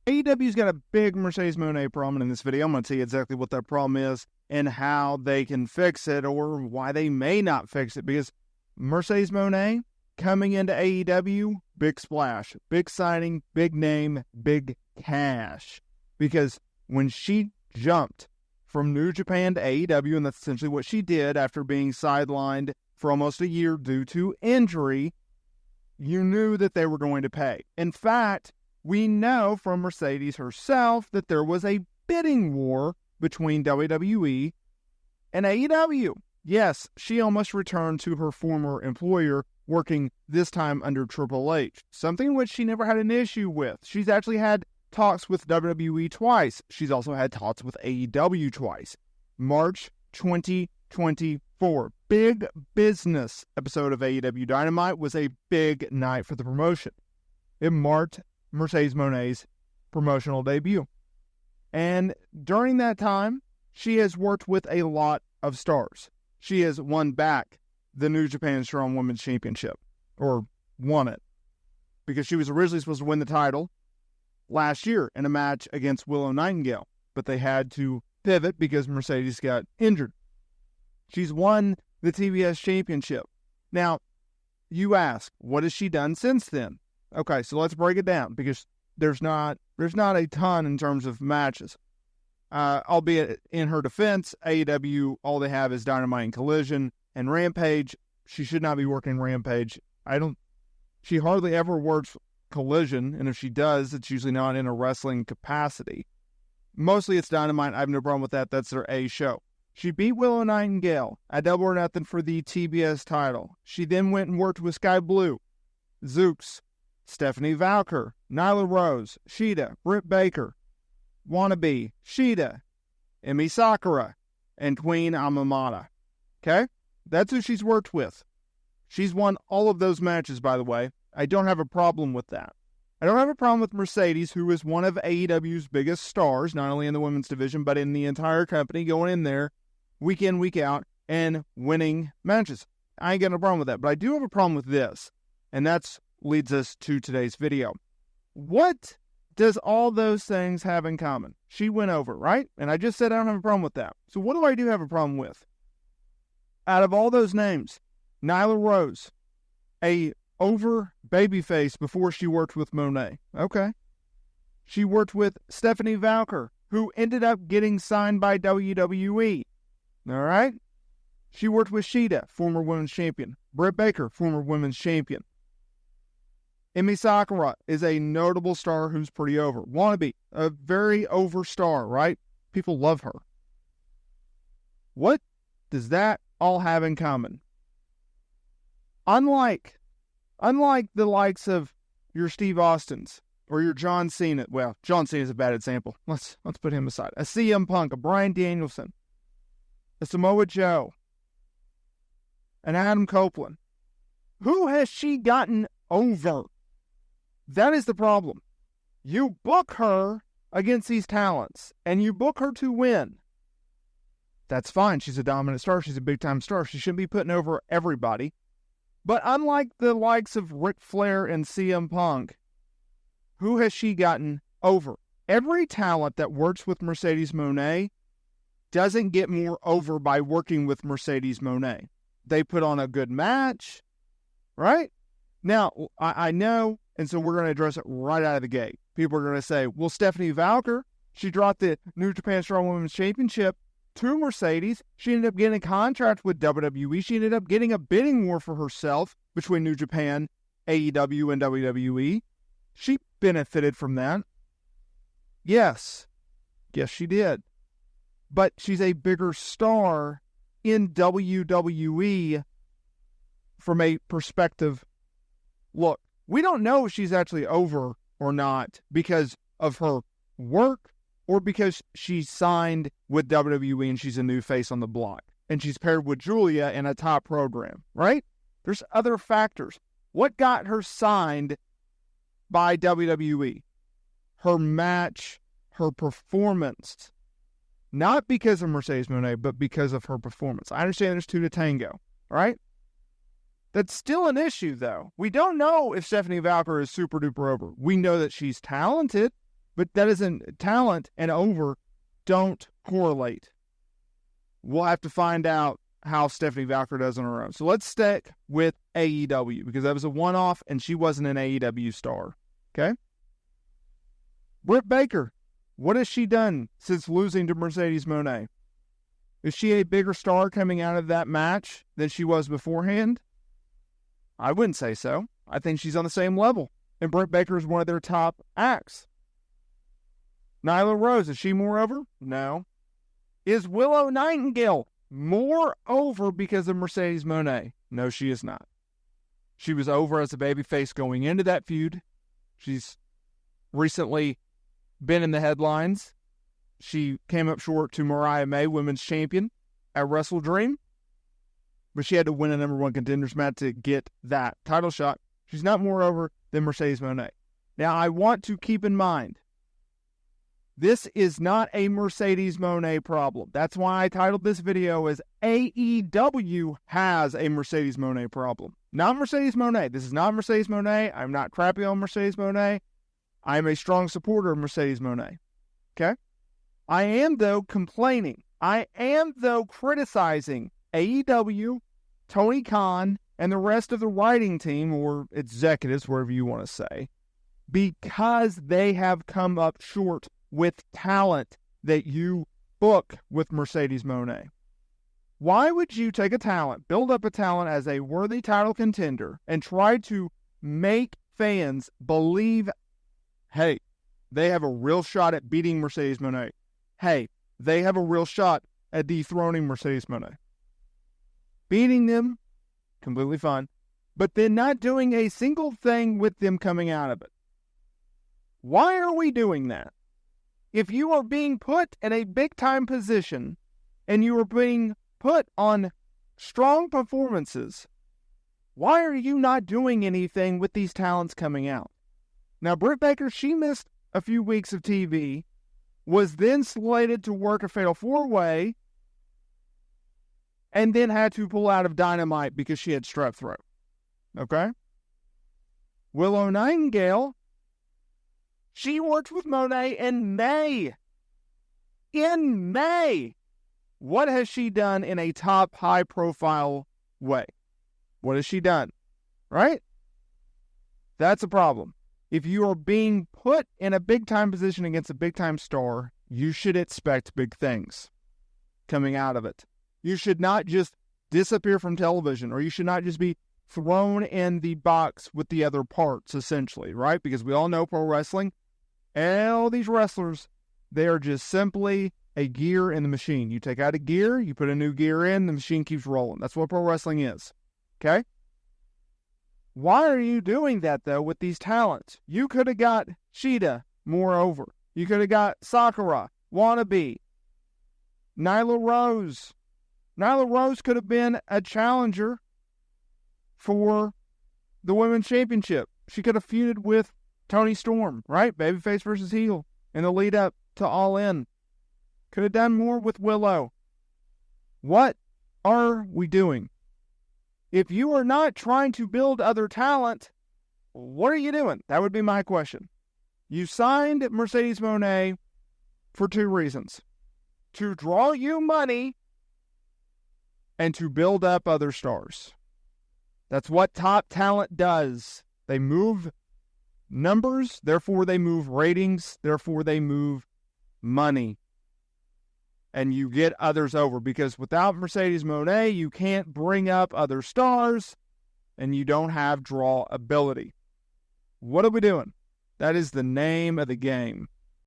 AEW's got a big Mercedes Mone problem in this video. I'm going to tell you exactly what that problem is and how they can fix it or why they may not fix it. Because Mercedes Mone coming into AEW, big splash, big signing, big name, big cash. Because when she jumped from New Japan to AEW, and that's essentially what she did after being sidelined for almost a year due to injury, you knew that they were going to pay. In fact, we know from Mercedes herself that there was a bidding war between WWE and AEW. Yes, she almost returned to her former employer, working this time under Triple H, something which she never had an issue with. She's actually had talks with WWE twice. She's also had talks with AEW twice. March 2024, big business episode of AEW Dynamite was a big night for the promotion. It marked Mercedes Mone's promotional debut. And during that time, she has worked with a lot of stars. She has won back the New Japan Strong Women's Championship, or won it, because she was originally supposed to win the title last year in a match against Willow Nightingale, but they had to pivot because Mercedes got injured. She's won the TBS Championship. Now, you ask, what has she done since then? Okay, so let's break it down, because there's not a ton in terms of matches. Albeit in her defense, AEW, all they have is Dynamite and Collision and Rampage. She should not be working Rampage. She hardly ever works Collision, and if she does, it's usually not in a wrestling capacity. Mostly it's Dynamite. I have no problem with that. That's their A show. She beat Willow Nightingale at Double or Nothing for the TBS title. She then went and worked with Sky Blue, Zooks, Stephanie Valker, Nyla Rose, Shida, Britt Baker, Wannabe, Shida, Emi Sakura, and Queen Amamata. Okay? That's who she's worked with. She's won all of those matches, by the way. I don't have a problem with that. I don't have a problem with Mercedes, who is one of AEW's biggest stars, not only in the women's division, but in the entire company, going in there week in, week out, and winning matches. I ain't got no problem with that. But I do have a problem with this, and that leads us to today's video. What does all those things have in common? She went over, right? And I just said I don't have a problem with that. So what do have a problem with? Out of all those names, Nyla Rose, a over babyface before she worked with Monet. Okay. She worked with Stephanie Valker, who ended up getting signed by WWE. All right. She worked with Shida, former women's champion. Britt Baker, former women's champion. Emi Sakura is a notable star who's pretty over. Wannabe, a very over star, right? People love her. What does that all have in common? Unlike the likes of your Steve Austins or your John Cena. Well, John Cena is a bad example. Let's put him aside. A CM Punk, a Bryan Danielson, a Samoa Joe, an Adam Copeland. Who has she gotten over? That is the problem. You book her against these talents, and you book her to win. That's fine. She's a dominant star. She's a big-time star. She shouldn't be putting over everybody. But unlike the likes of Ric Flair and CM Punk, who has she gotten over? Every talent that works with Mercedes Mone doesn't get more over by working with Mercedes Mone. They put on a good match, right? Now, I know, and so we're going to address it right out of the gate. People are going to say, well, Stephanie Valker, she dropped the New Japan Strong Women's Championship to Mercedes. She ended up getting a contract with WWE. She ended up getting a bidding war for herself between New Japan, AEW, and WWE. She benefited from that. Yes, she did. But she's a bigger star in WWE from a perspective. Look, we don't know if she's actually over or not because of her work or because she's signed with WWE and she's a new face on the block and she's paired with Julia in a top program, right? There's other factors. What got her signed by WWE? Her match, her performance. Not because of Mercedes Mone, but because of her performance. I understand there's two to tango, right? That's still an issue, though. We don't know if Stephanie Valker is super duper over. We know that she's talented. But that isn't, talent and over don't correlate. We'll have to find out how Stephanie Valkyrie does on her own. So let's stick with AEW, because that was a one-off and she wasn't an AEW star. Okay? Britt Baker, what has she done since losing to Mercedes Mone? Is she a bigger star coming out of that match than she was beforehand? I wouldn't say so. I think she's on the same level. And Britt Baker is one of their top acts. Nyla Rose, is she more over? No. Is Willow Nightingale more over because of Mercedes Mone? No, she is not. She was over as a babyface going into that feud. She's recently been in the headlines. She came up short to Mariah May, women's champion, at Wrestle Dream. But she had to win a number one contenders match to get that title shot. She's not more over than Mercedes Mone. Now, I want to keep in mind, this is not a Mercedes Mone problem. That's why I titled this video as AEW has a Mercedes Mone problem. Not Mercedes Mone. This is not Mercedes Mone. I'm not crappy on Mercedes Mone. I'm a strong supporter of Mercedes Mone. Okay? I am, though, complaining. I am, though, criticizing AEW, Tony Khan, and the rest of the writing team, or executives, wherever you want to say, because they have come up short with talent that you book with Mercedes Mone. Why would you take a talent, build up a talent as a worthy title contender, and try to make fans believe, hey, they have a real shot at beating Mercedes Mone. Hey, they have a real shot at dethroning Mercedes Mone. Beating them, completely fine, but then not doing a single thing with them coming out of it. Why are we doing that? If you are being put in a big-time position and you are being put on strong performances, why are you not doing anything with these talents coming out? Now, Britt Baker, she missed a few weeks of TV, was then slated to work a Fatal 4-Way, and then had to pull out of Dynamite because she had strep throat. Okay? Willow Nightingale, she worked with Monet in May. In May! What has she done in a top, high-profile way? What has she done? Right? That's a problem. If you are being put in a big-time position against a big-time star, you should expect big things coming out of it. You should not just disappear from television, or you should not just be thrown in the box with the other parts, essentially, right? Because we all know pro wrestling, all these wrestlers, they are just simply a gear in the machine. You take out a gear, you put a new gear in, the machine keeps rolling. That's what pro wrestling is, okay? Why are you doing that, though, with these talents? You could have got Sheeta, moreover. You could have got Sakura, Wannabe, Nyla Rose. Nyla Rose could have been a challenger for the Women's Championship. She could have feuded with Toni Storm, right? Babyface versus heel in the lead up to All In. Could have done more with Willow. What are we doing? If you are not trying to build other talent, what are you doing? That would be my question. You signed Mercedes Mone for two reasons. To draw you money and to build up other stars. That's what top talent does. They move numbers, therefore they move ratings, therefore they move money. And you get others over, because without Mercedes Mone, you can't bring up other stars, and you don't have draw ability. What are we doing? That is the name of the game.